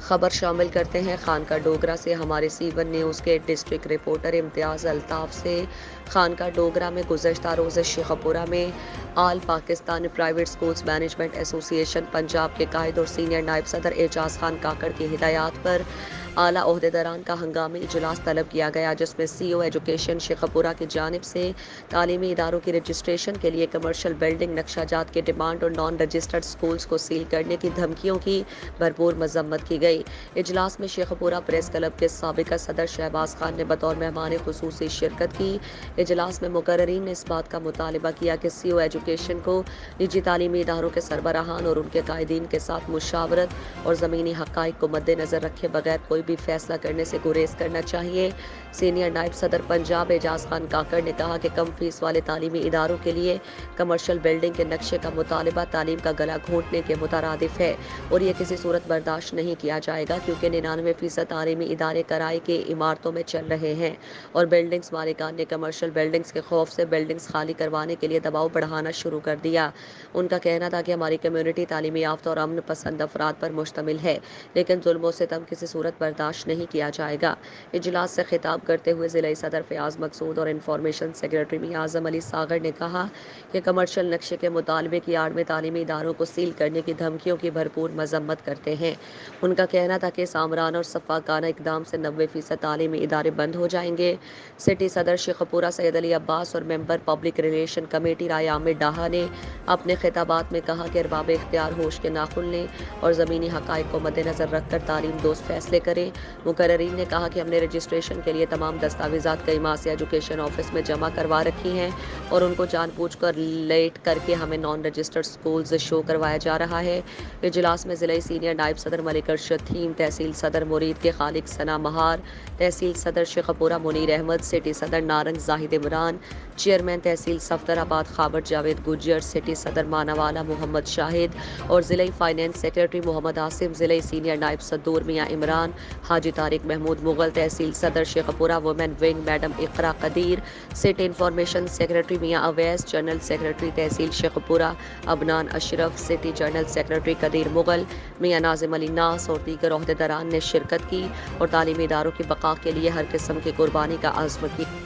خبر شامل کرتے ہیں خانقاہ ڈوگرہ سے ہمارے سی1 نیوز کے ڈسٹرکٹ رپورٹر امتیاز الطاف سے۔ خانقاہ ڈوگرہ میں گزشتہ روز شیخ پورہ میں آل پاکستان پرائیویٹ اسکولز مینجمنٹ ایسوسی ایشن پنجاب کے قائد اور سینئر نائب صدر اعجاز خان کاکڑ کی ہدایات پر اعلیٰ عہدیداران کا ہنگامی اجلاس طلب کیا گیا، جس میں سی او ایجوکیشن شیخ پورہ کی جانب سے تعلیمی اداروں کی رجسٹریشن کے لیے کمرشل بلڈنگ نقشہ جات کی ڈیمانڈ اور نان رجسٹرڈ اسکولز کو سیل کرنے کی دھمکیوں کی بھرپور مذمت کی گئی۔ اجلاس میں شیخ پورہ پریس کلب کے سابقہ صدر شہباز خان نے بطور مہمان خصوصی شرکت کی۔ اجلاس میں مقررین نے اس بات کا مطالبہ کیا کہ سی او ایجوکیشن کو نجی تعلیمی اداروں کے سربراہان اور ان کے قائدین کے ساتھ مشاورت اور زمینی حقائق کو مد نظر رکھے بغیر کوئی بھی فیصلہ کرنے سے گریز کرنا چاہیے۔ سینئر نائب صدر پنجاب اعجاز خان کاکڑ نے کہا کہ کم فیس والے تعلیمی اداروں کے لیے کمرشل بلڈنگ کے نقشے کا مطالبہ تعلیم کا گلا گھونٹنے کے مترادف ہے اور یہ کسی صورت برداشت نہیں کیا جائے گا، کیونکہ 99% تعلیمی ادارے کرائے کی عمارتوں میں چل رہے ہیں اور بلڈنگز مالکان نے کمرشل بلڈنگز کے خوف سے بلڈنگز خالی کروانے کے لیے دباؤ بڑھانا شروع کر دیا۔ ان کا کہنا تھا کہ ہماری کمیونٹی تعلیمی یافتہ اور امن پسند افراد پر مشتمل ہے، لیکن ظلم و ستم کسی صورت برداشت نہیں کیا جائے گا۔ اجلاس سے خطاب کرتے ہوئے ضلعی صدر فیاض مقصود اور انفارمیشن سیکریٹری میاں اعظم علی ساغر نے کہا کہ کمرشل نقشے کے مطالبے کی آڑ میں تعلیمی اداروں کو سیل کرنے کی دھمکیوں کی بھرپور مذمت کرتے ہیں۔ ان کا کہنا تھا کہ اس آمرانہ اور شفاقانہ اقدام سے 90% تعلیمی ادارے بند ہو جائیں گے۔ سٹی صدر شیخ پورہ سید علی عباس اور ممبر پبلک ریلیشن کمیٹی رائے عامر ڈاہا نے اپنے خطابات میں کہا کہ ارباب اختیار ہوش کے ناخن لیں اور زمینی حقائق کو مد نظر رکھ کر تعلیم دوست فیصلے کریں۔ مقررین نے کہا کہ ہم نے رجسٹریشن کے لیے تمام دستاویزات کئی ماہ سے ایجوکیشن آفس میں جمع کروا رکھی ہیں اور ان کو جان بوجھ کر لیٹ کر کے ہمیں نان رجسٹرڈ سکولز شو کروایا جا رہا ہے۔ اجلاس میں ضلعی سینئر نائب صدر ملک ارشد تھیم، تحصیل صدر مرید کے خالق ثنا مہار، تحصیل صدر شیخ پورہ منیر احمد، سٹی صدر نارنگ زاہد عمران، چیئرمین تحصیل صفدر آباد خابر جاوید گجر، سٹی صدر مانوالا محمد شاہد اور ضلعی فائنانس سیکریٹری محمد عاصم، ضلعی سینئر نائب صدور میاں عمران، حاجی طارق محمود مغل، تحصیل صدر شیخ پورہ وومن ونگ میڈم اقرا قدیر، سٹی انفارمیشن سیکریٹری میاں اویس، جنرل سیکریٹری تحصیل شیخ پورہ عبنان اشرف، سٹی جنرل سیکریٹری قدیر مغل، میاں ناظم علی ناس اور دیگر عہدیداران نے شرکت کی اور تعلیمی اداروں کی بقا کے لیے ہر قسم کی قربانی کا عزم کیا۔